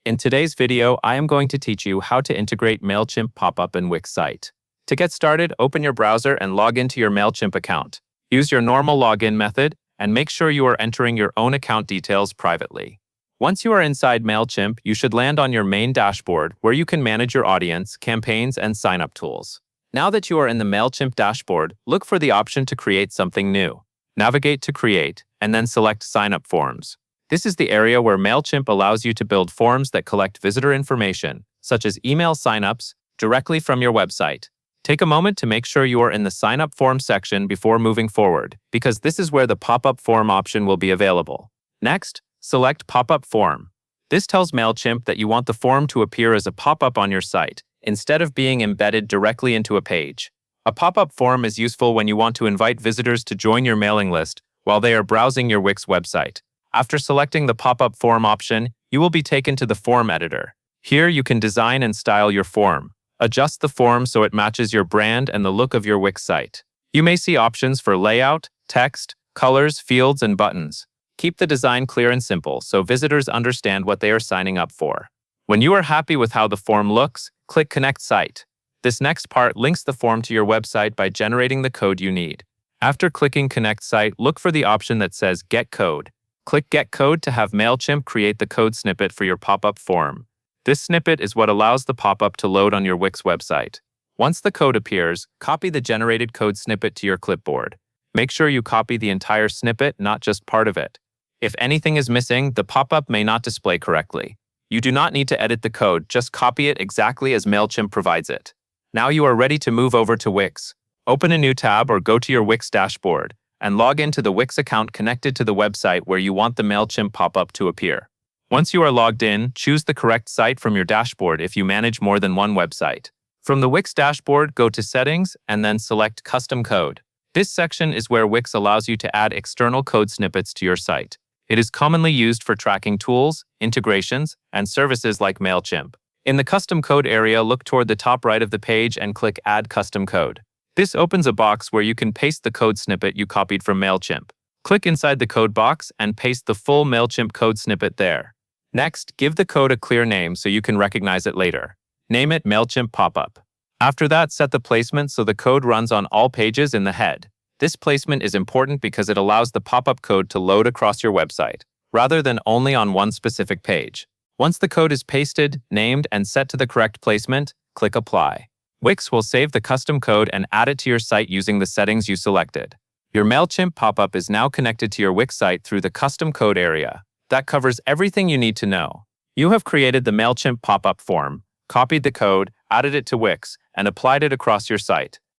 In today's video, I am going to teach you how to integrate Mailchimp pop-up in Wix site. To get started, open your browser and log into your Mailchimp account. Use your normal login method and make sure you are entering your own account details privately. Once you are inside Mailchimp, you should land on your main dashboard where you can manage your audience, campaigns, and sign-up tools. Now that you are in the Mailchimp dashboard, look for the option to create something new. Navigate to Create, and then select Sign-up Forms. This is the area where Mailchimp allows you to build forms that collect visitor information, such as email signups, directly from your website. Take a moment to make sure you are in the Sign-up Form section before moving forward, because this is where the pop-up form option will be available. Next, select Pop-up Form. This tells Mailchimp that you want the form to appear as a pop-up on your site, instead of being embedded directly into a page. A pop-up form is useful when you want to invite visitors to join your mailing list while they are browsing your Wix website. After selecting the pop-up form option, you will be taken to the form editor. Here you can design and style your form. Adjust the form so it matches your brand and the look of your Wix site. You may see options for layout, text, colors, fields, and buttons. Keep the design clear and simple so visitors understand what they are signing up for. When you are happy with how the form looks, click Connect Site. This next part links the form to your website by generating the code you need. After clicking Connect Site, look for the option that says Get Code. Click Get Code to have Mailchimp create the code snippet for your pop-up form. This snippet is what allows the pop-up to load on your Wix website. Once the code appears, copy the generated code snippet to your clipboard. Make sure you copy the entire snippet, not just part of it. If anything is missing, the pop-up may not display correctly. You do not need to edit the code, just copy it exactly as Mailchimp provides it. Now you are ready to move over to Wix. Open a new tab or go to your Wix dashboard and log into the Wix account connected to the website where you want the Mailchimp pop-up to appear. Once you are logged in, choose the correct site from your dashboard if you manage more than one website. From the Wix dashboard, go to Settings and then select Custom Code. This section is where Wix allows you to add external code snippets to your site. It is commonly used for tracking tools, integrations, and services like Mailchimp. In the Custom Code area, look toward the top right of the page and click Add Custom Code. This opens a box where you can paste the code snippet you copied from Mailchimp. Click inside the code box and paste the full Mailchimp code snippet there. Next, give the code a clear name so you can recognize it later. Name it Mailchimp Pop-up. After that, set the placement so the code runs on all pages in the head. This placement is important because it allows the pop-up code to load across your website, rather than only on one specific page. Once the code is pasted, named, and set to the correct placement, click Apply. Wix will save the custom code and add it to your site using the settings you selected. Your Mailchimp pop-up is now connected to your Wix site through the custom code area. That covers everything you need to know. You have created the Mailchimp pop-up form, copied the code, added it to Wix, and applied it across your site.